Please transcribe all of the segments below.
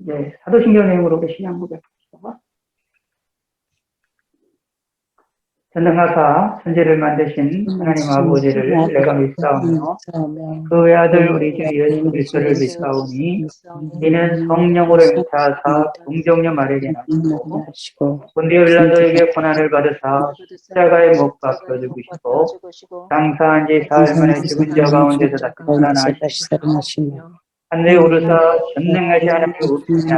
이제 사도신경 내용으로 시작해 보겠습니다. 전능하사 천지를 만드신 하나님 아버지를 내가 믿사오며 그 외아들 우리 주 예수 그리스도를 믿사오니 이는 성령으로 잉타하사 동정녀 마리아에게 나시고 본디오 빌라도에게 고난을 받으사 십자가에 못 박혀 죽으시고 장사한 지 사흘 만에 죽은 자 가운데서 다시 살아나시며 하늘에 오르사 전능하신 하나님의 우편에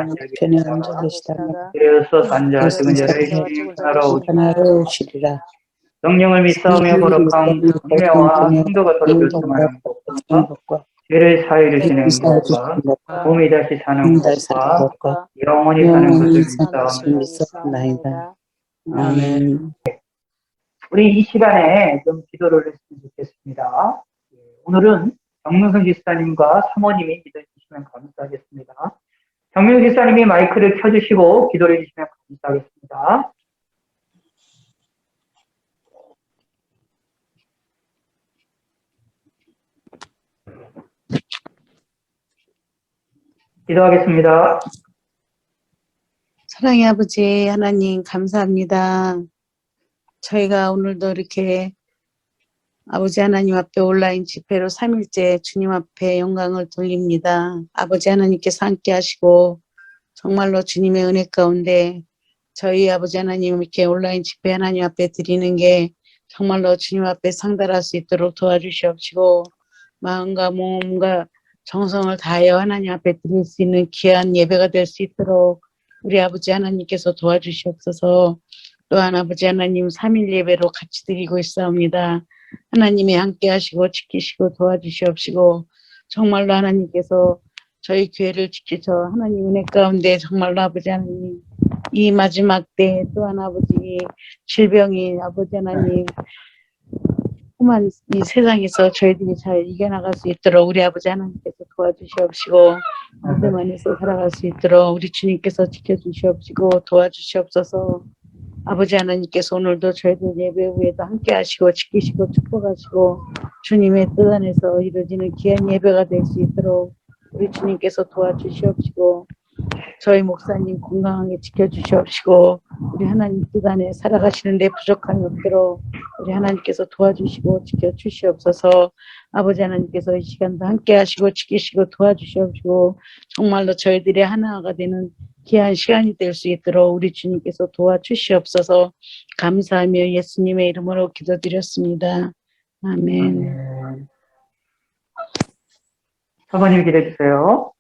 앉아 계시다가 그래서 산자 죽은 자를 진리하러 오시리라. 성령을 믿사오며 거룩한 공회와 성도가 서로 교통하는 것과 죄를 사유를 지는 것과 몸이 다시 사는 것과 영원히 사는 것을 믿사옵나이다. 아멘. 우리 이 시간에 좀 기도를 했으면 좋겠습니다. 오늘은 정명선 집사님과 사모님이 기도해 주시면 감사하겠습니다. 정명선 집사님이 마이크를 켜주시고 기도해 주시면 감사하겠습니다. 기도하겠습니다. 사랑의 아버지 하나님 감사합니다. 저희가 오늘도 이렇게 아버지 하나님 앞에 온라인 집회로 3일째 주님 앞에 영광을 돌립니다. 아버지 하나님께서 함께 하시고 정말로 주님의 은혜 가운데 저희 아버지 하나님 이렇게 온라인 집회 하나님 앞에 드리는 게 정말로 주님 앞에 상달할 수 있도록 도와주시옵시고 마음과 몸과 정성을 다하여 하나님 앞에 드릴 수 있는 귀한 예배가 될 수 있도록 우리 아버지 하나님께서 도와주시옵소서. 또한 아버지 하나님 3일 예배로 같이 드리고 있사옵니다. 하나님이 함께 하시고 지키시고 도와주시옵시고 정말로 하나님께서 저희 교회를 지키셔 하나님 은혜 가운데 정말로 아버지 하나님 이 마지막 때 또한 아버지 질병이 아버지 하나님 험한 이 세상에서 저희들이 잘 이겨나갈 수 있도록 우리 아버지 하나님께서 도와주시옵시고 믿음 안에서 살아갈 수 있도록 우리 주님께서 지켜주시옵시고 도와주시옵소서. 아버지 하나님께서 오늘도 저희들 예배 후에도 함께 하시고 지키시고 축복하시고 주님의 뜻 안에서 이루어지는 귀한 예배가 될 수 있도록 우리 주님께서 도와주시옵시고 저희 목사님 건강하게 지켜주시옵시고 우리 하나님 뜻 안에 살아가시는데 부족함이 없도록 우리 하나님께서 도와주시고 지켜주시옵소서. 아버지 하나님께서 이 시간도 함께 하시고 지키시고 도와주시옵시고 정말로 저희들이 하나가 되는 귀한 시간이 될 수 있도록 우리 주님께서 도와주시옵소서. 감사하며 예수님의 이름으로 기도드렸습니다. 아멘. 사모님 기도해 주세요.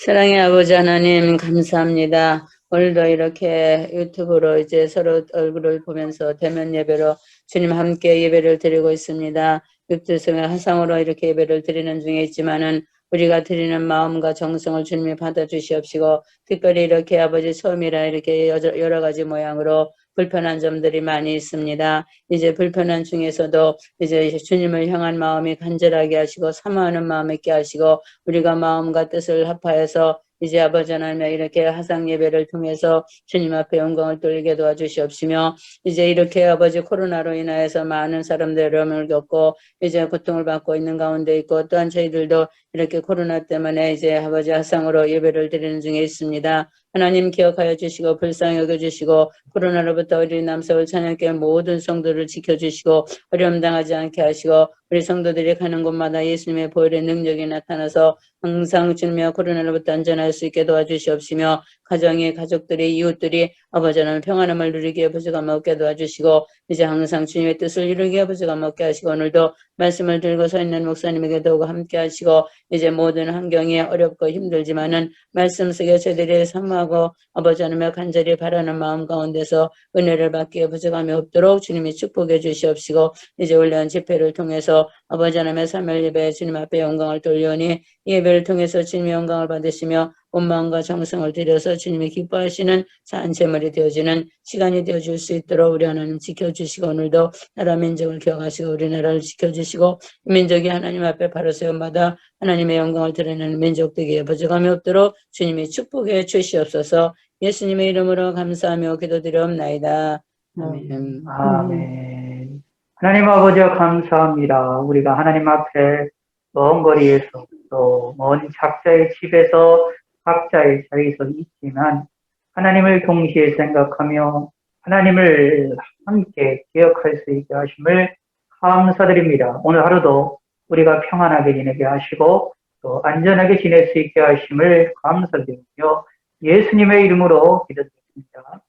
사랑의 아버지 하나님 감사합니다. 오늘도 이렇게 유튜브로 이제 서로 얼굴을 보면서 대면 예배로 주님 함께 예배를 드리고 있습니다. 육두성의 화상으로 이렇게 예배를 드리는 중에 있지만은 우리가 드리는 마음과 정성을 주님이 받아주시옵시고 특별히 이렇게 아버지 처음이라 이렇게 여러 가지 모양으로 불편한 점들이 많이 있습니다. 이제 불편한 중에서도 이제 주님을 향한 마음이 간절하게 하시고 사모하는 마음 있게 하시고 우리가 마음과 뜻을 합하여서 이제 아버지 하나님 이렇게 화상 예배를 통해서 주님 앞에 영광을 돌리게 도와주시옵시며 이제 이렇게 아버지 코로나로 인하여서 많은 사람들의 어려움을 겪고 이제 고통을 받고 있는 가운데 있고 또한 저희들도 이렇게 코로나 때문에 이제 아버지 화상으로 예배를 드리는 중에 있습니다. 하나님 기억하여 주시고 불쌍히 여겨주시고 코로나로부터 우리 남서울 찬양교회 모든 성도를 지켜주시고 어려움 당하지 않게 하시고 우리 성도들이 가는 곳마다 예수님의 보혈의 능력이 나타나서 항상 주님의 코로나로부터 안전할 수 있게 도와주시옵시며 가정의 가족들이 이웃들이 아버지 하나님 평안함을 누리게 아버지가 먹게 도와주시고 이제 항상 주님의 뜻을 이루게 아버지가 먹게 하시고 오늘도 말씀을 들고 서 있는 목사님에게 더욱 함께 하시고 이제 모든 환경이 어렵고 힘들지만은 말씀 속에 저희들이 사모하고 아버지 하나님의 간절히 바라는 마음 가운데서 은혜를 받기에 부족함이 없도록 주님이 축복해 주시옵시고 이제 올려온 집회를 통해서 아버지 하나님의 3일 예배 주님 앞에 영광을 돌려오니 예배를 통해서 주님의 영광을 받으시며 온 마음과 정성을 들여서 주님이 기뻐하시는 산제물이 되어지는 시간이 되어줄 수 있도록 우리 하나님 지켜주시고 오늘도 나라 민족을 기억하시고 우리나라를 지켜주시고 민족이 하나님 앞에 바로 세움받아 하나님의 영광을 드러내는 민족 되기에 부족함이 없도록 주님이 축복해 주시옵소서. 예수님의 이름으로 감사하며 기도드리옵나이다. 아멘. 아멘. 하나님 아버지와 감사합니다. 우리가 하나님 앞에 먼 거리에서 또 먼 작자의 집에서 각자의 자리에서 있지만 하나님을 동시에 생각하며 하나님을 함께 기억할 수 있게 하심을 감사드립니다. 오늘 하루도 우리가 평안하게 지내게 하시고 또 안전하게 지낼 수 있게 하심을 감사드리며 예수님의 이름으로 기도드립니다.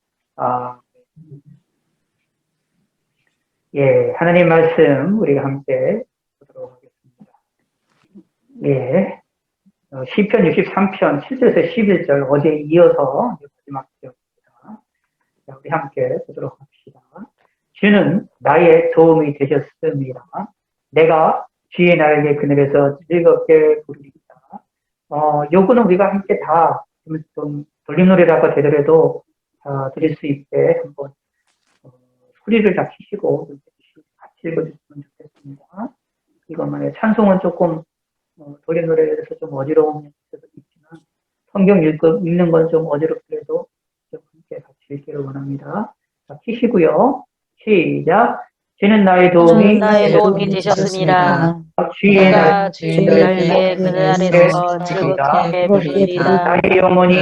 예, 하나님 말씀 우리가 함께 보도록 하겠습니다. 예, 시편 63편 7절에서 11절 어제 이어서 마지막 기도입니다. 자, 우리 함께 보도록 합시다. 주는 나의 도움이 되셨습니다. 내가 주의 날개 그늘에서 즐겁게 부르리이다. 요거는 우리가 함께 다 좀 돌림노래라고 되더라도 드릴 수 있게 한번 소리를 다 키시고 같이 읽어주시면 좋겠습니다. 이것만의 찬송은 조금 돌림노래에서 좀 어지러움이 있지만 성경 읽는 건 좀 어지럽더라도 좀 함께 같이 읽기를 원합니다. 자, 키시고요. 시작. 주는 나의 도움이 되셨습니다. 주의 내가 주의 날개 그늘 아래서 즐겁게 부르리이다. 나의 영혼이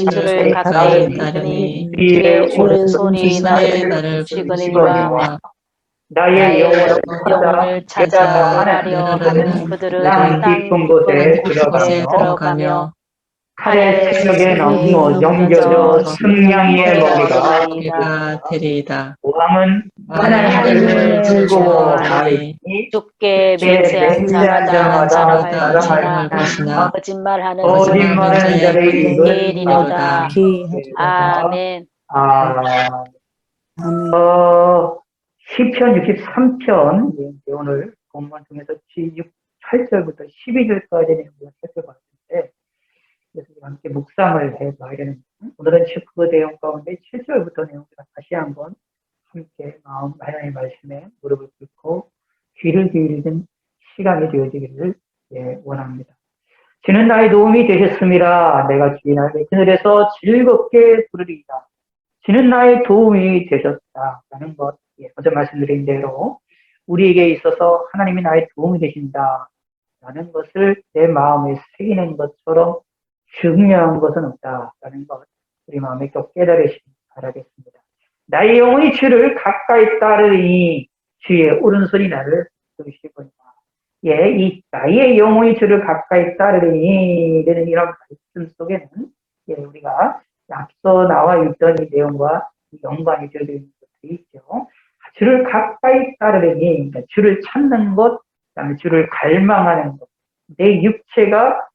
주를 가까이 따르니 주의 오른손이 나를 붙이거니와 나의 영혼을 찾아 하려는 그들은 땅 깊은 곳에 들어가며 칼의 새벽에 넘어 넘겨져 승냥이의 먹이가 되리이다. 왕은 하나님을 즐거워하니 주께 맹세한 자마다 자랑할 것이나 거짓말하는 자의 일이로다. 아멘. 시편 63편 오늘 본문 중에서 8절부터 12절까지 우리가 살펴봤는데 그래서 함께 묵상을 해봐야 되는 오늘은 그 내용 가운데 7절부터 내용을 다시 한번 함께 하나님의 말씀에 무릎을 꿇고 귀를 기울이는 시간이 되어지기를 원합니다. 주는 나의 도움이 되셨습니다. 내가 주의 날개 그늘에서 즐겁게 부르리이다. 주는 나의 도움이 되셨다라는 것, 먼저 말씀드린 대로 우리에게 있어서 하나님이 나의 도움이 되신다라는 것을 내 마음에 새기는 것처럼 중요한 것은 없다라는 것 우리 마음에 꼭 깨달으시기 바라겠습니다. 나의 영혼이 주를 가까이 따르니 주의 오른손이 나를 붙드시거니와. 예, 이 나의 영혼이 주를 가까이 따르니 되는 이런 말씀 속에는 우리가 앞서 나와 있던 이 내용과 연관이 되어 있는 것들이 있죠. 주를 가까이 따르니 그러니까 주를 찾는 것, 그다음에 주를 갈망하는 것. 내 육체가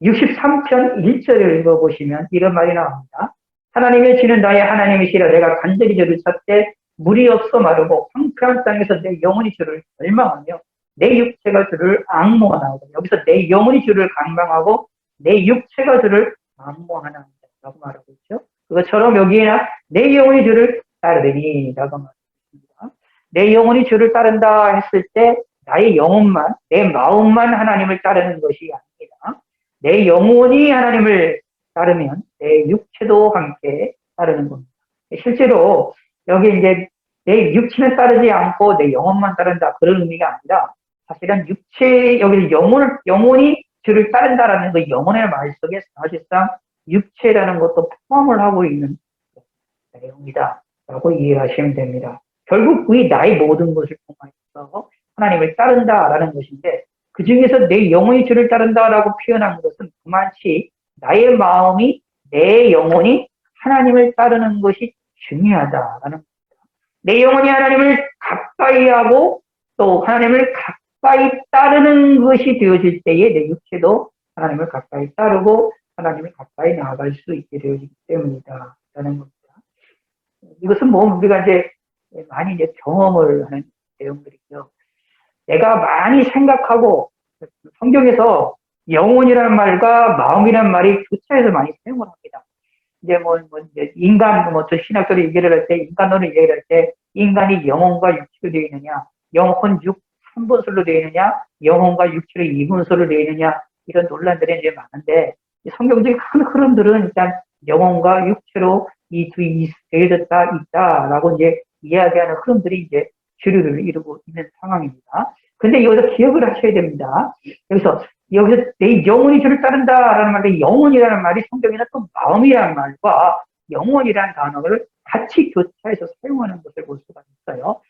63편 1절을 읽어보시면 이런 말이 나옵니다. 하나님의 주는 나의 하나님이시라 내가 간절히 주를 찾되 물이 없어 마르고 황폐한 땅에서 내 영혼이 주를 갈망하며 내 육체가 주를 앙모하나이다. 여기서 내 영혼이 주를 갈망하고 내 육체가 주를 앙모하나이다라고 말하고 있죠. 그것처럼 여기에나 내 영혼이 주를 따르리라고 말하고 있습니다. 내 영혼이 주를 따른다 했을 때 나의 영혼만, 내 마음만 하나님을 따르는 것이 아닙니다. 내 영혼이 하나님을 따르면 내 육체도 함께 따르는 겁니다. 실제로 여기 이제 내 육체는 따르지 않고 내 영혼만 따른다 그런 의미가 아니라 사실은 육체 여기 영혼이 주를 따른다라는 그 영혼의 말 속에 사실상 육체라는 것도 포함을 하고 있는 내용이다라고 이해하시면 됩니다. 결국 이 나의 모든 것을 통해서 하나님을 따른다라는 것인데 그 중에서 내 영혼이 주를 따른다라고 표현한 것은 그만치 나의 마음이 내 영혼이 하나님을 따르는 것이 중요하다라는 겁니다. 내 영혼이 하나님을 가까이 하고 또 하나님을 가까이 따르는 것이 되어질 때에 내 육체도 하나님을 가까이 따르고 하나님을 가까이 나아갈 수 있게 되어지기 때문이다라는 겁니다. 이것은 뭐 우리가 이제 많이 이제 경험을 하는 내용들이죠. 내가 많이 생각하고 성경에서 영혼이라는 말과 마음이라는 말이 교차해서 많이 사용을 합니다. 이제 이제 인간 저 신학적으로 얘기를 할 때 인간론을 얘기를 할 때 인간이 영혼과 육체로 되어 있느냐, 영혼 3분술로 되어 있느냐, 영혼과 육체로 2분술로 되어 있느냐 이런 논란들이 이제 많은데 성경적인 큰 흐름들은 일단 영혼과 육체로 이 둘이 되어졌다 있다라고 이제 이야기하는 흐름들이 이제 주류를 이루고 있는 상황입니다. 근데 여기서 기억을 하셔야 됩니다. 여기서 내 영혼이 주를 따른다라는 말에 영혼이라는 말이 성경에는 또 마음이라는 말과 영혼이라는 단어를 같이 교차해서 사용하는 것을 볼 수가 있어요.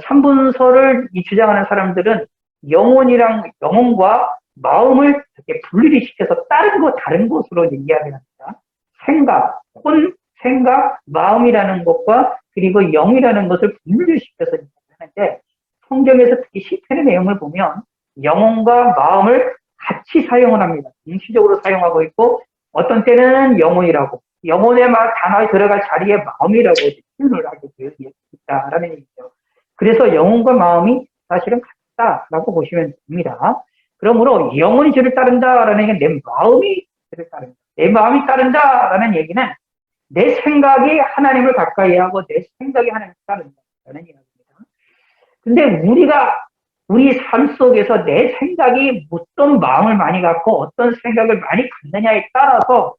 삼분서를 주장하는 사람들은 영혼과 마음을 이렇게 분리를 시켜서 다른 것으로 이야기합니다. 생각, 마음이라는 것과 그리고 영이라는 것을 분리시켜서 하는데 성경에서 특히 시편의 내용을 보면 영혼과 마음을 같이 사용을 합니다. 동시적으로 사용하고 있고 어떤 때는 영혼의 단어에 들어갈 자리에 마음이라고 표현을 하게 되어 있다라는 얘기죠. 그래서 영혼과 마음이 사실은 같다라고 보시면 됩니다. 그러므로 영혼이 주를 따른다라는 얘기는 내 마음이 주를 따른다. 내 마음이 따른다라는 얘기는 내 생각이 하나님을 가까이 하고 내 생각이 하나님을 따른다라는 이야기입니다. 근데 우리 삶 속에서 내 생각이 어떤 마음을 많이 갖고 어떤 생각을 많이 갖느냐에 따라서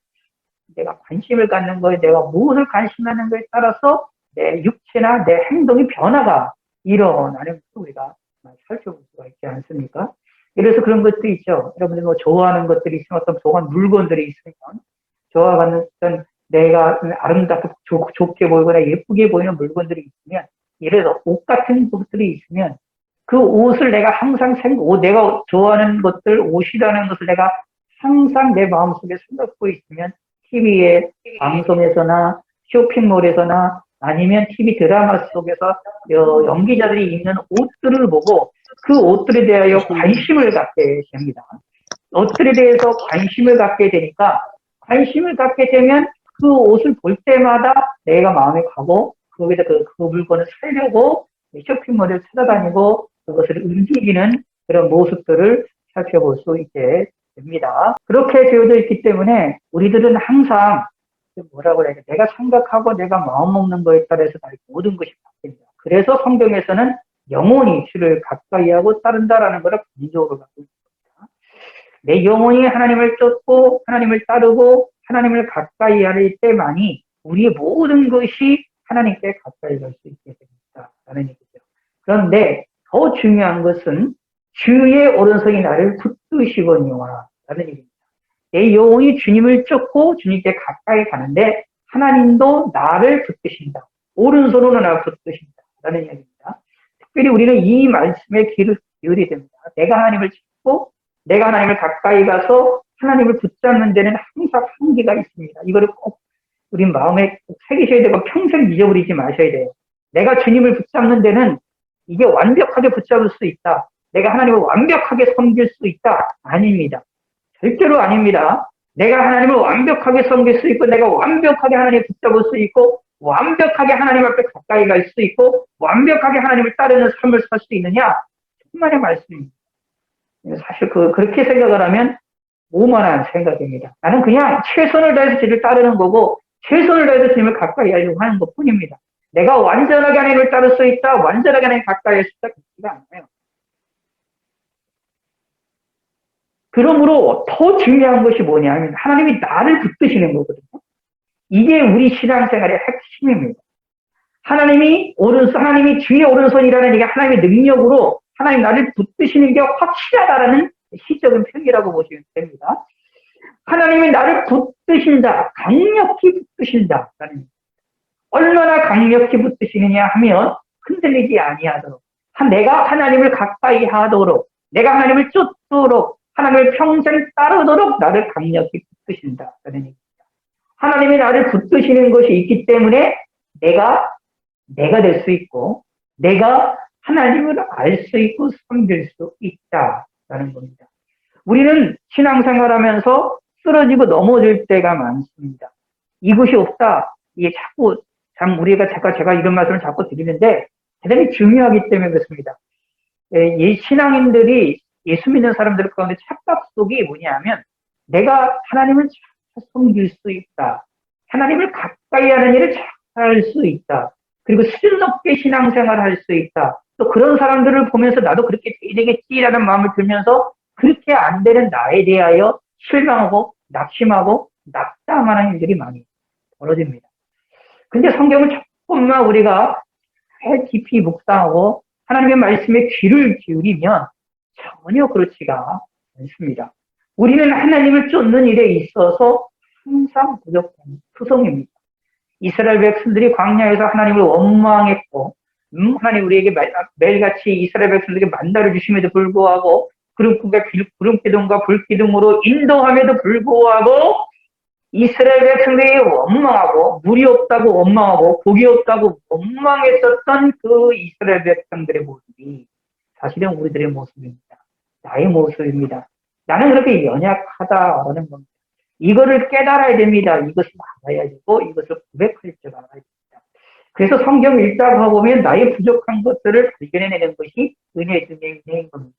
내가 관심을 갖는 거에 내가 무엇을 관심하는 거에 따라서 내 육체나 내 행동이 변화가 일어나는 것을 우리가 살펴볼 수가 있지 않습니까? 그래서 그런 것도 있죠. 여러분들 뭐 좋아하는 것들이 있으면 어떤 좋아하는 물건들이 있으면 좋아하는 어떤 내가 아름답고 좋게 보이거나 예쁘게 보이는 물건들이 있으면 예를 들어 옷 같은 것들이 있으면 그 옷을 내가 항상 내가 좋아하는 것들 옷이라는 것을 내가 항상 내 마음속에 생각하고 있으면 TV에 방송에서나 쇼핑몰에서나 아니면 TV 드라마 속에서 연기자들이 입는 옷들을 보고 그 옷들에 대하여 관심을 갖게 됩니다. 옷들에 대해서 관심을 갖게 되니까 관심을 갖게 되면 그 옷을 볼 때마다 내가 마음에 가고 거기다 그 물건을 사려고 쇼핑몰을 찾아다니고 그것을 움직이는 그런 모습들을 살펴볼 수 있게 됩니다. 그렇게 되어져 있기 때문에 우리들은 항상 뭐라고 해야 돼? 내가 생각하고 내가 마음 먹는 거에 따라서 모든 것이 바뀝니다. 그래서 성경에서는 영혼이 주를 가까이 하고 따른다라는 것을 기적으로 갖고 있습니다. 내 영혼이 하나님을 쫓고 하나님을 따르고 하나님을 가까이 할 때만이 우리의 모든 것이 하나님께 가까이 갈 수 있게 됩니다. 라는 얘기죠. 그런데 더 중요한 것은 주의 오른손이 나를 붙드시거니와 라는 얘기입니다. 내 영혼이 주님을 쫓고 주님께 가까이 가는데 하나님도 나를 붙드신다. 오른손으로 나를 붙드신다. 라는 이야기입니다. 특별히 우리는 이 말씀에 귀를 기울여야 됩니다. 내가 하나님을 찾고 내가 하나님을 가까이 가서 하나님을 붙잡는 데는 항상 한계가 있습니다. 이거를 꼭 우리 마음에 새기셔야 되고 평생 잊어버리지 마셔야 돼요. 내가 주님을 붙잡는 데는 이게 완벽하게 붙잡을 수 있다. 내가 하나님을 완벽하게 섬길 수 있다. 아닙니다. 절대로 아닙니다. 내가 하나님을 완벽하게 섬길 수 있고 내가 완벽하게 하나님을 붙잡을 수 있고 완벽하게 하나님 앞에 가까이 갈 수 있고 완벽하게 하나님을 따르는 삶을 살 수 있느냐? 천만의 말씀입니다. 사실 그렇게 생각을 하면 오만한 생각입니다. 나는 그냥 최선을 다해서 주님을 따르는 거고 최선을 다해서 주님을 가까이 하려고 하는 것 뿐입니다. 내가 완전하게 하나님을 따를 수 있다, 완전하게 하나님 가까이 할 수 있다, 그렇지가 않아요. 그러므로 더 중요한 것이 뭐냐면 하나님이 나를 붙드시는 거거든요. 이게 우리 신앙생활의 핵심입니다. 하나님이 주의 오른손이라는 이게 하나님의 능력으로 하나님 나를 붙드시는 게 확실하다라는 시적인 표기라고 보시면 됩니다. 하나님이 나를 붙드신다, 강력히 붙드신다라는 얼마나 강력히 붙드시느냐 하면 흔들리지 아니하도록 내가 하나님을 가까이 하도록 내가 하나님을 쫓도록 하나님을 평생 따르도록 나를 강력히 붙드신다라는 얘기입니다. 하나님이 나를 붙드시는 것이 있기 때문에 내가 될 수 있고 내가 하나님을 알 수 있고 섬길 수 있다라는 겁니다. 우리는 신앙생활하면서 쓰러지고 넘어질 때가 많습니다. 이것이 없다. 이게 제가 이런 말씀을 자꾸 드리는데 대단히 중요하기 때문에 그렇습니다. 신앙인들이 예수 믿는 사람들 가운데 착각 속이 뭐냐면 내가 하나님을 잘 섬길 수 있다. 하나님을 가까이 하는 일을 잘 할 수 있다. 그리고 수준 높게 신앙생활을 할 수 있다. 또 그런 사람들을 보면서 나도 그렇게 돼야 되겠지라는 마음을 들면서 그렇게 안 되는 나에 대하여 실망하고 낙심하고 낙담하는 일들이 많이 벌어집니다. 근데 성경을 조금만 우리가 깊이 묵상하고 하나님의 말씀에 귀를 기울이면 전혀 그렇지가 않습니다. 우리는 하나님을 쫓는 일에 있어서 항상 부족한 투성입니다. 이스라엘 백성들이 광야에서 하나님을 원망했고, 하나님 우리에게 매일같이 이스라엘 백성들에게 만나를 주심에도 불구하고, 구름기둥과 불기둥으로 인도함에도 불구하고, 이스라엘 백성들이 원망하고, 물이 없다고 원망하고, 고기 없다고 원망했었던 그 이스라엘 백성들의 모습이 사실은 우리들의 모습입니다. 나의 모습입니다. 나는 그렇게 연약하다라는 겁니다. 이거를 깨달아야 됩니다. 이것을 알아야 되고 이것을 고백할 줄 알아야 됩니다. 그래서 성경 읽다가 보면 나의 부족한 것들을 발견해내는 것이 은혜 중에 은혜인 겁니다.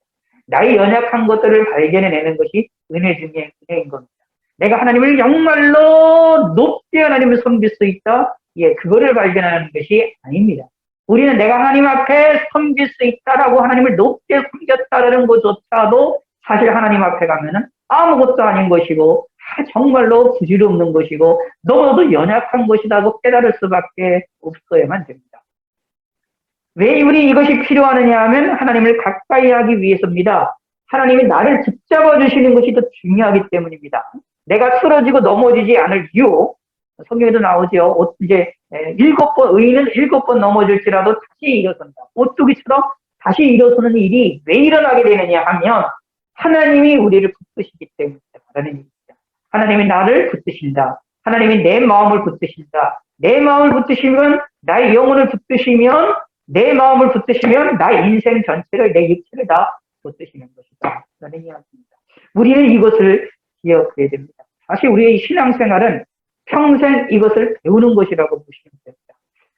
나의 연약한 것들을 발견해내는 것이 은혜 중에 은혜인 겁니다. 내가 하나님을 정말로 높게 하나님을 섬길 수 있다? 예, 그거를 발견하는 것이 아닙니다. 우리는 내가 하나님 앞에 섬길 수 있다라고 하나님을 높게 섬겼다라는 것조차도 사실 하나님 앞에 가면은 아무것도 아닌 것이고 정말로 부질없는 것이고 너무도 연약한 것이라고 깨달을 수밖에 없어야만 됩니다. 왜 우리 이것이 필요하느냐 하면 하나님을 가까이 하기 위해서입니다. 하나님이 나를 붙잡아 주시는 것이 더 중요하기 때문입니다. 내가 쓰러지고 넘어지지 않을 이유, 성경에도 나오죠. 이제 7번, 의인은 7번 넘어질지라도 다시 일어선다. 오뚜기처럼 다시 일어서는 일이 왜 일어나게 되느냐 하면 하나님이 우리를 붙드시기 때문이다. 라는 얘기입니다. 하나님이 나를 붙드신다. 하나님이 내 마음을 붙드신다. 내 마음을 붙드시면, 나의 영혼을 붙드시면, 내 마음을 붙드시면, 나의 인생 전체를, 내 육체를 다 붙드시는 것이다. 라는 이야기입니다. 우리는 이것을 기억해야 됩니다. 사실 우리의 신앙생활은 평생 이것을 배우는 것이라고 보시면 됩니다.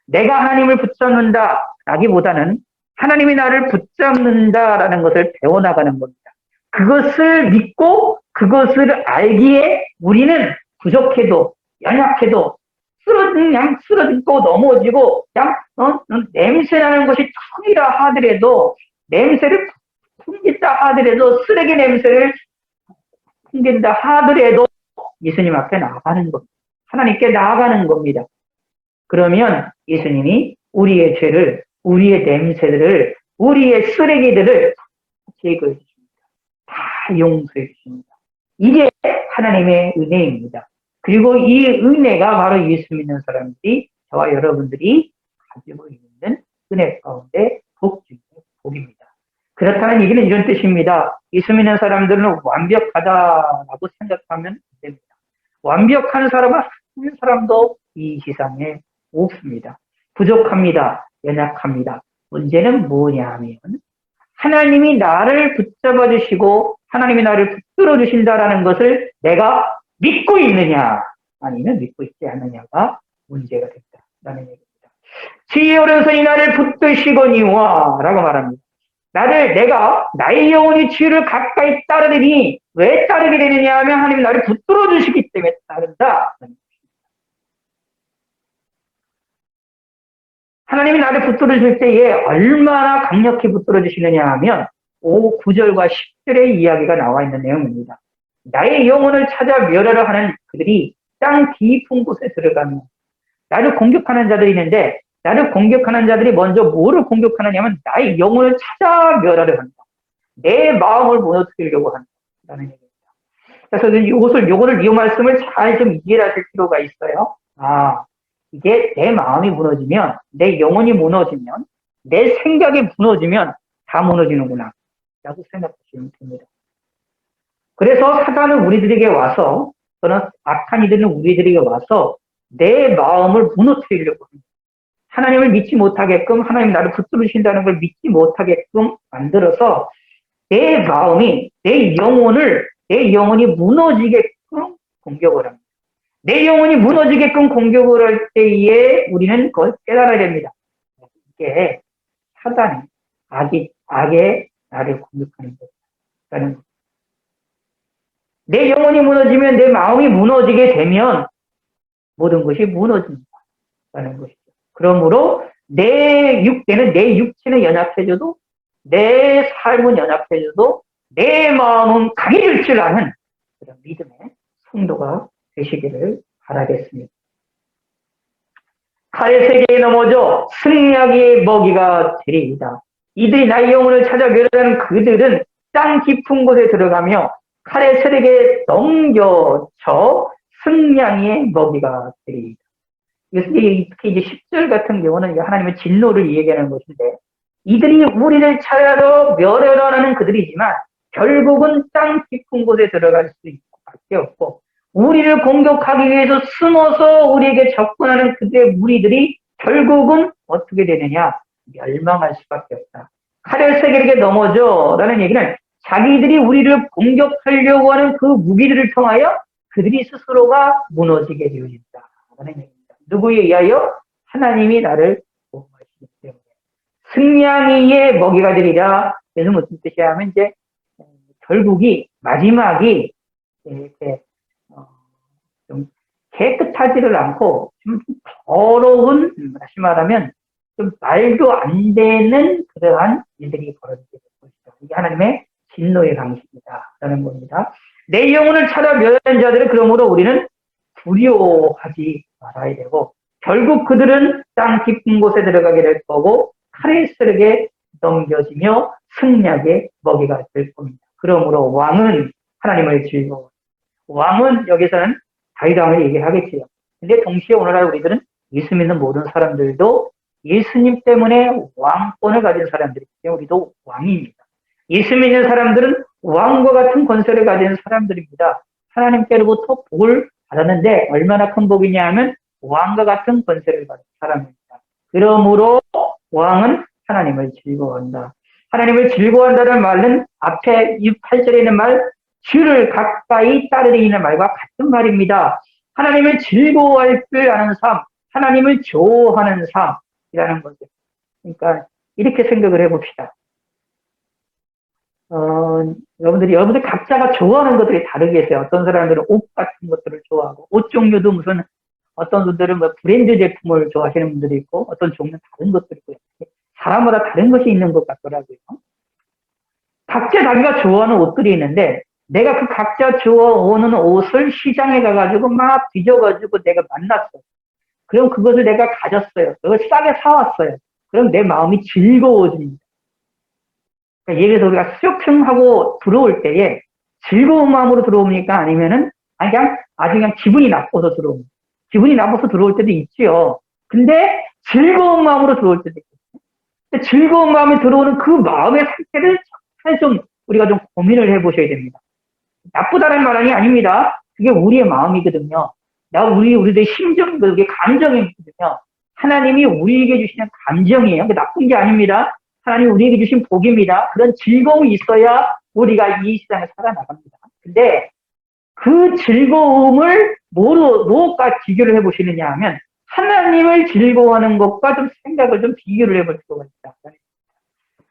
내가 하나님을 붙잡는다 라기보다는 하나님이 나를 붙잡는다라는 것을 배워나가는 겁니다. 그것을 믿고 그것을 알기에 우리는 부족해도 연약해도 쓰러지고 넘어지고 냄새나는 것이 텅이라 하더라도 냄새를 풍긴다 하더라도 쓰레기 냄새를 풍긴다 하더라도 예수님 앞에 나아가는 겁니다. 하나님께 나아가는 겁니다. 그러면 예수님이 우리의 죄를, 우리의 냄새들을, 우리의 쓰레기들을 제거해 주십니다. 다 용서해 주십니다. 이게 하나님의 은혜입니다. 그리고 이 은혜가 바로 예수 믿는 사람들이, 저와 여러분들이 가지고 있는 은혜 가운데 복 중에 복입니다. 그렇다는 얘기는 이런 뜻입니다. 예수 믿는 사람들은 완벽하다라고 생각하면 안 됩니다. 완벽한 사람은 한 사람도 이 세상에 없습니다. 부족합니다. 연약합니다. 문제는 뭐냐 하면 하나님이 나를 붙잡아 주시고 하나님이 나를 붙들어 주신다라는 것을 내가 믿고 있느냐 아니면 믿고 있지 않느냐가 문제가 된다라는 얘기입니다. 지혜 어른손이 나를 붙드시거니와 라고 말합니다. 내가 나의 영혼이 주를 가까이 따르더니 왜 따르게 되느냐 하면 하나님이 나를 붙들어 주시기 때문에 따른다. 하나님이 나를 붙들어 줄 때에 얼마나 강력히 붙들어 주시느냐 하면 9절과 10절의 이야기가 나와 있는 내용입니다. 나의 영혼을 찾아 멸하려 하는 그들이 땅 깊은 곳에 들어가면 나를 공격하는 자들이 있는데 나를 공격하는 자들이 먼저 뭐를 공격하느냐면 나의 영혼을 찾아 멸하려 한다. 내 마음을 무너뜨리려고 한다는 얘기입니다. 그래서 요거를 이 말씀을 잘 좀 이해하실 필요가 있어요. 이게 내 마음이 무너지면, 내 영혼이 무너지면, 내 생각이 무너지면 다 무너지는구나 라고 생각하시면 됩니다. 그래서 사단은 우리들에게 와서, 또는 악한 이들은 우리들에게 와서 내 마음을 무너뜨리려고 합니다. 하나님을 믿지 못하게끔, 하나님이 나를 붙들으신다는 걸 믿지 못하게끔 만들어서 내 마음이, 내 영혼이 무너지게끔 공격을 합니다. 내 영혼이 무너지게끔 공격을 할 때에 우리는 그걸 깨달아야 됩니다. 이게 사단이, 악의 나를 공격하는 거라는 것. 내 영혼이 무너지면, 내 마음이 무너지게 되면 모든 것이 무너진다라는 것이죠. 그러므로 내 육체는 연약해져도, 내 삶은 연약해져도, 내 마음은 강해질 줄 아는 그런 믿음의 성도가 되시기를 바라겠습니다. 칼의 세계에 넘어져 승리하기의 먹이가 되리이다. 이들이 나의 영혼을 찾아 멸하는 그들은 땅 깊은 곳에 들어가며 칼의 세력에 넘겨져 승냥이의 먹이가 되리이다. 특히 이제 10절 같은 경우는 하나님의 진노를 얘기하는 것인데, 이들이 우리를 찾아서 멸하려는 그들이지만 결국은 땅 깊은 곳에 들어갈 수밖에 없고, 우리를 공격하기 위해서 숨어서 우리에게 접근하는 그들의 무리들이 결국은 어떻게 되느냐? 멸망할 수밖에 없다. 칼의 세력에 넘어져 라는 얘기는 자기들이 우리를 공격하려고 하는 그 무기들을 통하여 그들이 스스로가 무너지게 되어진다 라는 얘기입니다. 누구에 의하여? 하나님이 나를 보호하시기 때문에. 승냥이의 먹이가 되리라. 그래서 무슨 뜻이야 하면 이제 결국이 마지막이 이렇게 좀 깨끗하지를 않고 좀 더러운, 다시 말하면 좀 말도 안 되는 그러한 일들이 벌어지게 될 것이다. 이게 하나님의 진노의 방식이다 라는 겁니다. 내 영혼을 찾아 멸하는 자들은 그러므로 우리는 두려워하지 말아야 되고, 결국 그들은 땅 깊은 곳에 들어가게 될 거고 칼의 세력에 넘겨지며 승략의 먹이가 될 겁니다. 그러므로 왕은 하나님을 즐거워. 왕은 여기서는 다윗 왕을 얘기하겠지요. 근데 동시에 오늘날 우리들은 예수 믿는 모든 사람들도 예수님 때문에 왕권을 가진 사람들이기 때문에 우리도 왕입니다. 예수 믿는 사람들은 왕과 같은 권세를 가진 사람들입니다. 하나님께로부터 복을 받았는데 얼마나 큰 복이냐 하면 왕과 같은 권세를 받은 사람입니다. 그러므로 왕은 하나님을 즐거워한다. 하나님을 즐거워한다는 말은 앞에 8절에 있는 말, 주를 가까이 따르리는 말과 같은 말입니다. 하나님을 즐거워할 줄 아는 삶, 하나님을 좋아하는 삶이라는 거죠. 그러니까 이렇게 생각을 해봅시다. 여러분들 각자가 좋아하는 것들이 다르게 있어요. 어떤 사람들은 옷 같은 것들을 좋아하고, 옷 종류도 무슨, 어떤 분들은 뭐 브랜드 제품을 좋아하시는 분들이 있고, 어떤 종류는 다른 것들이 있고, 사람마다 다른 것이 있는 것 같더라고요. 각자 자기가 좋아하는 옷들이 있는데, 내가 그 각자 좋아하는 옷을 시장에 가가지고 막 뒤져가지고 내가 만났어. 그럼 그것을 내가 가졌어요. 그걸 싸게 사왔어요. 그럼 내 마음이 즐거워집니다. 그러니까 예를 들어서 우리가 쇼핑하고 들어올 때에 즐거운 마음으로 들어옵니까? 아니면은, 그냥 아주 그냥 기분이 나빠서 들어옵니까? 기분이 나빠서 들어올 때도 있지요. 근데 즐거운 마음으로 들어올 때도 있거든요. 즐거운 마음이 들어오는 그 마음의 상태를 좀 우리가 좀 고민을 해보셔야 됩니다. 나쁘다는 말이 아닙니다. 그게 우리의 마음이거든요. 우리들의 심정이거든요. 그게 감정이거든요. 하나님이 우리에게 주시는 감정이에요. 그게 나쁜 게 아닙니다. 하나님이 우리에게 주신 복입니다. 그런 즐거움이 있어야 우리가 이 세상에 살아나갑니다. 근데 그 즐거움을 무엇과 비교를 해보시느냐 하면 하나님을 즐거워하는 것과 좀 생각을 좀 비교를 해볼 필요가 있다.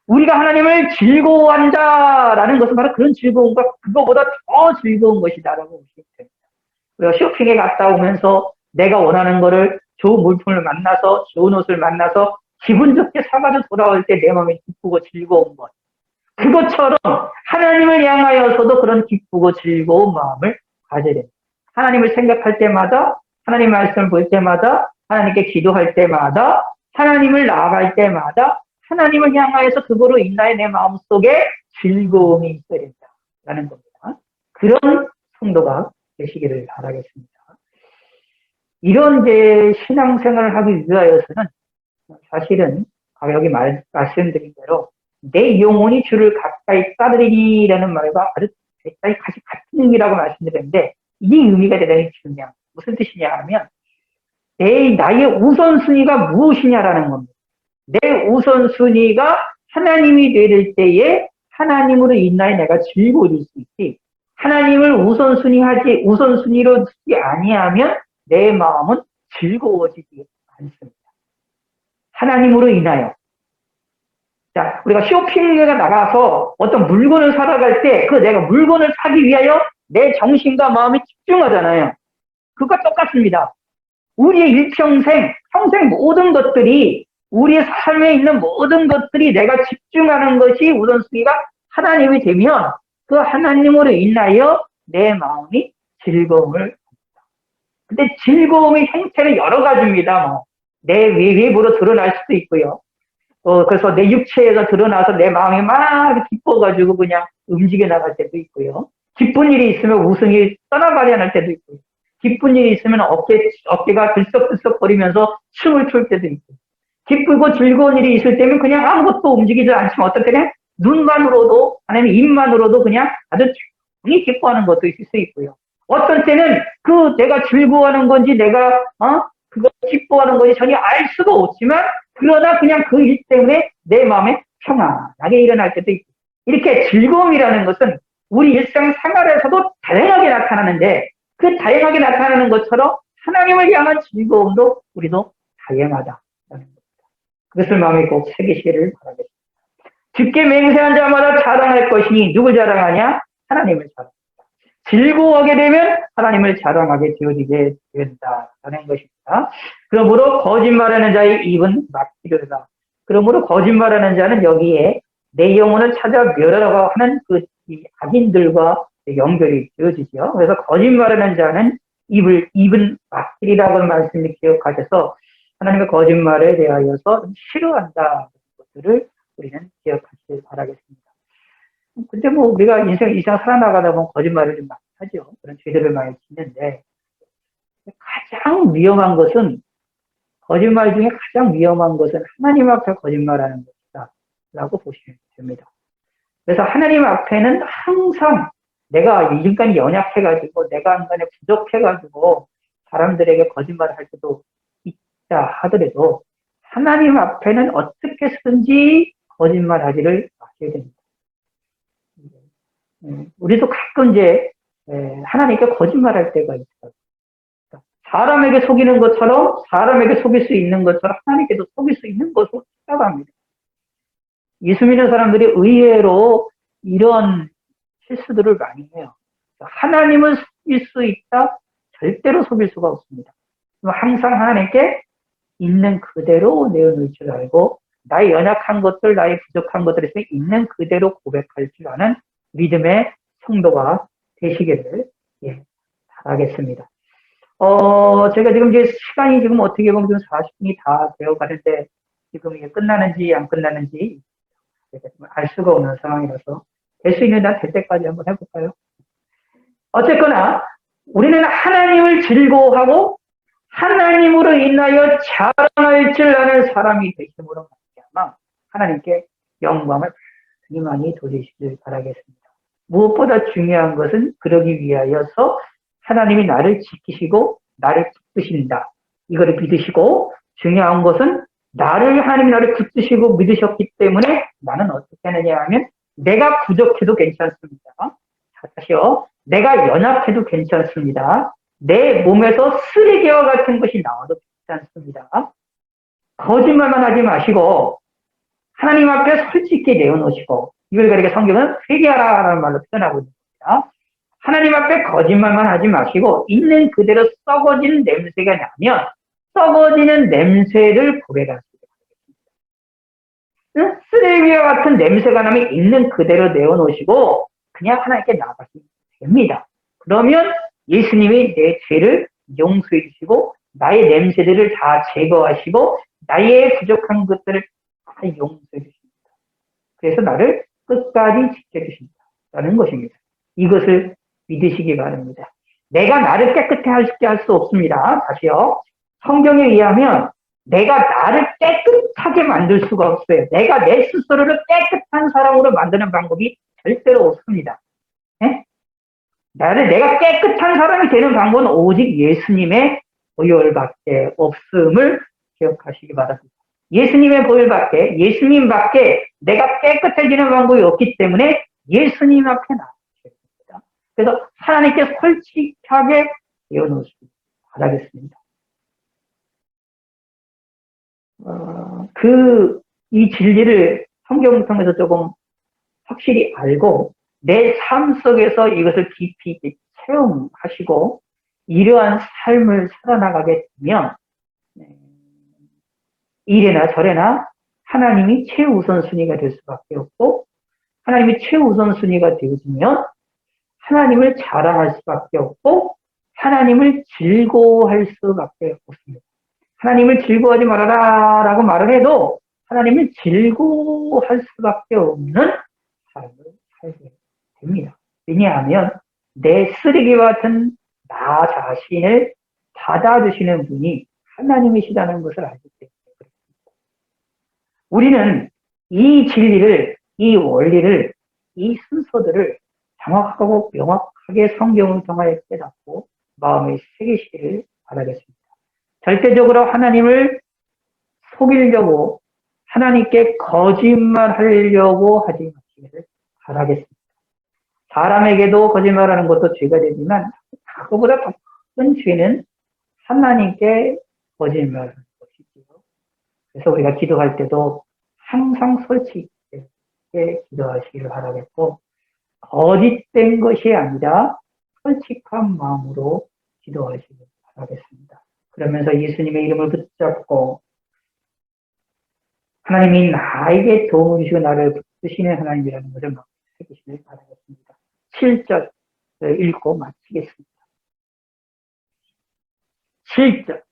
우리가 하나님을 즐거워한다라는 것은 바로 그런 즐거움과 그거보다 더 즐거운 것이다라고 보시면 됩니다. 우리가 쇼핑에 갔다 오면서 내가 원하는 거를 좋은 물품을 만나서 좋은 옷을 만나서 기분 좋게 사가지고 돌아올 때 내 마음이 기쁘고 즐거운 것. 그것처럼 하나님을 향하여서도 그런 기쁘고 즐거운 마음을 가져야 됩니다. 하나님을 생각할 때마다, 하나님 말씀을 볼 때마다, 하나님께 기도할 때마다, 하나님을 나아갈 때마다 하나님을 향하여서 그거로 인하여 내 마음속에 즐거움이 있어야 된다라는 겁니다. 그런 성도가 되시기를 바라겠습니다. 이런 이제 신앙생활을 하기 위하여서는 사실은 여기 말씀드린 대로 내 영혼이 주를 가까이 따르리라는 말과 아주 대단히 같은 의미라고 말씀드렸는데 이 의미가 대단히 중요합니다. 무슨 뜻이냐 하면 나의 우선순위가 무엇이냐라는 겁니다. 내 우선순위가 하나님이 될 때에 하나님으로 인하여 내가 즐거워질 수 있지, 하나님을 우선순위로 두지 아니하면 내 마음은 즐거워지지 않습니다. 하나님으로 인하여. 자, 우리가 쇼핑에 나가서 어떤 물건을 사러 갈 때 내가 물건을 사기 위하여 내 정신과 마음이 집중하잖아요. 그것과 똑같습니다. 우리의 일평생, 평생 모든 것들이, 우리의 삶에 있는 모든 것들이 내가 집중하는 것이 우선순위가 하나님이 되면 그 하나님으로 인하여 내 마음이 즐거움을 합니다. 근데 즐거움의 형태는 여러 가지입니다. 내 외부로 드러날 수도 있고요. 그래서 내 육체가 드러나서 내 마음이 막 기뻐가지고 그냥 움직여 나갈 때도 있고요. 기쁜 일이 있으면 웃음이 떠나가려 할 때도 있고요. 기쁜 일이 있으면 어깨가 들썩들썩 거리면서 춤을 출 때도 있고, 기쁘고 즐거운 일이 있을 때면 그냥 아무것도 움직이지 않지만 어떨 때는 눈만으로도, 아니면 입만으로도 그냥 아주 조용히 기뻐하는 것도 있을 수 있고요. 어떤 때는 내가 즐거워하는 건지 내가, 그거 기뻐하는 건지 전혀 알 수가 없지만, 그러나 그냥 그 일 때문에 내 마음에 평안하게 일어날 때도 있고, 이렇게 즐거움이라는 것은 우리 일상 생활에서도 다양하게 나타나는데, 그 다양하게 나타나는 것처럼 하나님을 향한 즐거움도 우리도 다양하다라는 겁니다. 그것을 마음에 꼭 새기시기를 바라겠습니다. 주께 맹세한 자마다 자랑할 것이니 누굴 자랑하냐? 하나님을 자랑합니다. 즐거워하게 되면 하나님을 자랑하게 되어지게 된다라는 것입니다. 그러므로 거짓말하는 자의 입은 막히려다. 그러므로 거짓말하는 자는 여기에 내 영혼을 찾아 멸하라고 하는 이 악인들과 연결이 되어지죠. 그래서 거짓말하는 자는 입은 막히리라고 하는 말씀을 기억하셔서 하나님의 거짓말에 대하여서 싫어한다는 것들을 우리는 기억하시길 바라겠습니다. 근데 우리가 이상 살아나가다 보면 거짓말을 좀 많이 하죠. 그런 죄들을 많이 짓는데, 가장 위험한 것은, 거짓말 중에 가장 위험한 것은 하나님 앞에 거짓말하는 것이다 라고 보시면 됩니다. 그래서 하나님 앞에는 항상 내가 인간이 연약해가지고, 내가 인간에 부족해가지고 사람들에게 거짓말을 할 때도 있다 하더라도 하나님 앞에는 어떻게 쓰든지 거짓말하기를 마셔야 됩니다. 우리도 가끔 하나님께 거짓말할 때가 있어요. 사람에게 속이는 것처럼, 사람에게 속일 수 있는 것처럼 하나님께도 속일 수 있는 것으로 생각합니다. 예수 믿는 사람들이 의외로 이런 실수들을 많이 해요. 하나님은 속일 수 있다, 절대로 속일 수가 없습니다. 항상 하나님께 있는 그대로 내어놓을 줄 알고, 나의 연약한 것들, 나의 부족한 것들에 있는 그대로 고백할 줄 아는 믿음의 성도가 되시기를 바라겠습니다. 제가 지금 시간이 지금 어떻게 보면 40분이 다 되어 가는데, 지금 이게 끝나는지 안 끝나는지 알 수가 없는 상황이라서, 될 수 있는 한 될 때까지 한번 해볼까요? 어쨌거나, 우리는 하나님을 즐거워하고, 하나님으로 인하여 자랑할 줄 아는 사람이 되심으로 말미암아 하나님께 영광을 많이 돌리시길 바라겠습니다. 무엇보다 중요한 것은 그러기 위하여서 하나님이 나를 지키시고 나를 붙드신다. 이거를 믿으시고, 중요한 것은 하나님이 나를 붙드시고 믿으셨기 때문에 나는 어떻게 하느냐 하면, 내가 부족해도 괜찮습니다. 다시요. 내가 연약해도 괜찮습니다. 내 몸에서 쓰레기와 같은 것이 나와도 괜찮습니다. 거짓말만 하지 마시고 하나님 앞에 솔직히 내어놓으시고, 이걸 가리켜 성경은 회개하라라는 말로 표현하고 있습니다. 하나님 앞에 거짓말만 하지 마시고 있는 그대로 썩어지는 냄새가 나면 썩어지는 냄새를 고백하시기 바랍니다. 쓰레기와 같은 냄새가 나면 있는 그대로 내어놓으시고 그냥 하나님께 나아가시면 됩니다. 그러면 예수님이 내 죄를 용서해 주시고 나의 냄새들을 다 제거하시고 나의 부족한 것들을 다 용서해 주십니다. 그래서 나를 끝까지 지켜주신다는 것입니다. 이것을 믿으시기 바랍니다. 내가 나를 깨끗해 할 수 없습니다. 다시요. 성경에 의하면 내가 나를 깨끗하게 만들 수가 없어요. 내가 내 스스로를 깨끗한 사람으로 만드는 방법이 절대로 없습니다. 네? 내가 깨끗한 사람이 되는 방법은 오직 예수님의 보혈밖에 없음을 기억하시기 바랍니다. 예수님의 보혈밖에, 예수님밖에 내가 깨끗해지는 방법이 없기 때문에 예수님 앞에 나아가셔야 됩니다. 그래서 하나님께 솔직하게 내어놓으시기 바라겠습니다. 이 진리를 성경을 통해서 조금 확실히 알고 내 삶 속에서 이것을 깊이 체험하시고 이러한 삶을 살아나가게 되면 이래나 저래나 하나님이 최우선순위가 될 수밖에 없고, 하나님이 최우선순위가 되어지면 하나님을 자랑할 수밖에 없고 하나님을 즐거워할 수밖에 없습니다. 하나님을 즐거워하지 말아라 라고 말을 해도 하나님을 즐거워할 수밖에 없는 삶을 살게 됩니다. 왜냐하면 내 쓰레기 같은 나 자신을 받아주시는 분이 하나님이시다는 것을 알기 때문에 그렇습니다. 우리는 이 진리를, 이 원리를, 이 순서들을 정확하고 명확하게 성경을 통하여 깨닫고 마음에 새기시기를 바라겠습니다. 절대적으로 하나님을 속이려고 하나님께 거짓말하려고 하지 마시기를 바라겠습니다. 사람에게도 거짓말하는 것도 죄가 되지만 그거보다 더 큰 죄는 하나님께 거짓말하는 것이지요. 그래서 우리가 기도할 때도 항상 솔직히 기도하시기를 바라겠고 거짓된 것이 아니라 솔직한 마음으로 기도하시길 바라겠습니다. 그러면서 예수님의 이름을 붙잡고 하나님이 나에게 도움을 주시고 나를 붙드시는 하나님이라는 것을 새기시길 바라겠습니다. 7절 읽고 마치겠습니다. 7절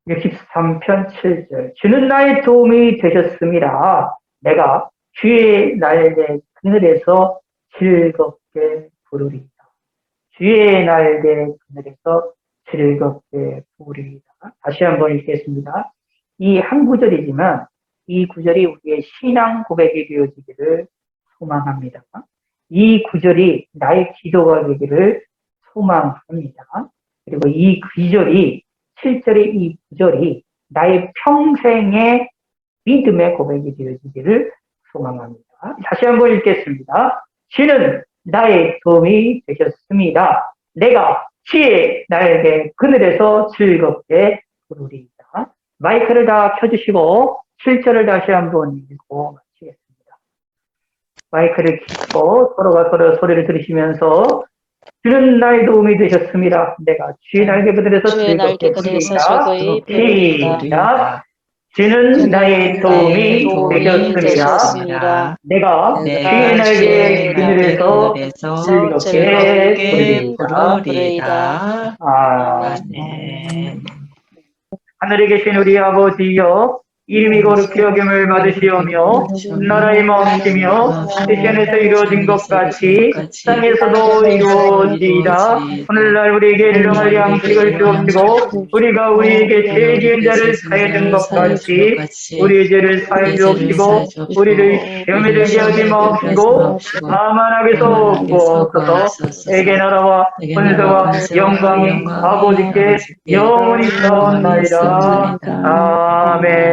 63편 7절 주는 나의 도움이 되셨습니다. 내가 주의 날개 그늘에서 즐겁게 부르리이다. 주의 날개 그늘에서 즐겁게 부르리이다. 다시 한번 읽겠습니다. 이 한 구절이지만 이 구절이 우리의 신앙 고백이 되어지기를 소망합니다. 이 구절이 나의 기도가 되기를 소망합니다. 그리고 이 구절이 7절의 이 구절이 나의 평생의 믿음의 고백이 되어지기를 소망합니다. 다시 한번 읽겠습니다. 주는 나의 도움이 되셨습니다. 내가 주의 날개 그늘에서 즐겁게 부르리이다. 마이크를 다 켜주시고 7절을 다시 한번 읽고 마치겠습니다. 마이크를 켜고 서로가 서로 소리를 들으시면서 주는 나의 도움이 되셨습니다. 내가 주의 날개 그늘에서 즐겁게 부르리이다. 시작. 주는 나의 도움이 되셨습니다. 내가 주의 날개 그늘에서 즐겁게 부르리이다. 아멘. 하늘에 계신 우리 아버지여, 이름이 거룩히 여김을 받으시오며 나라의 마음이시며 뜻이 하늘에서 이루어진 것 같이 땅에서도 이루어지이다. 오늘날 우리에게 일용할 양식을 주옵시고 우리가 우리에게 죄 지은 자를 사하여 준 것 같이 우리의 죄를 사하여 주옵시고 우리를 시험에 들게 하지 마옵시고 다만 악에서 구하옵소서. 에게 나라와 권세와 영광이 아버지께 영원히 있사옵나이다. 아멘.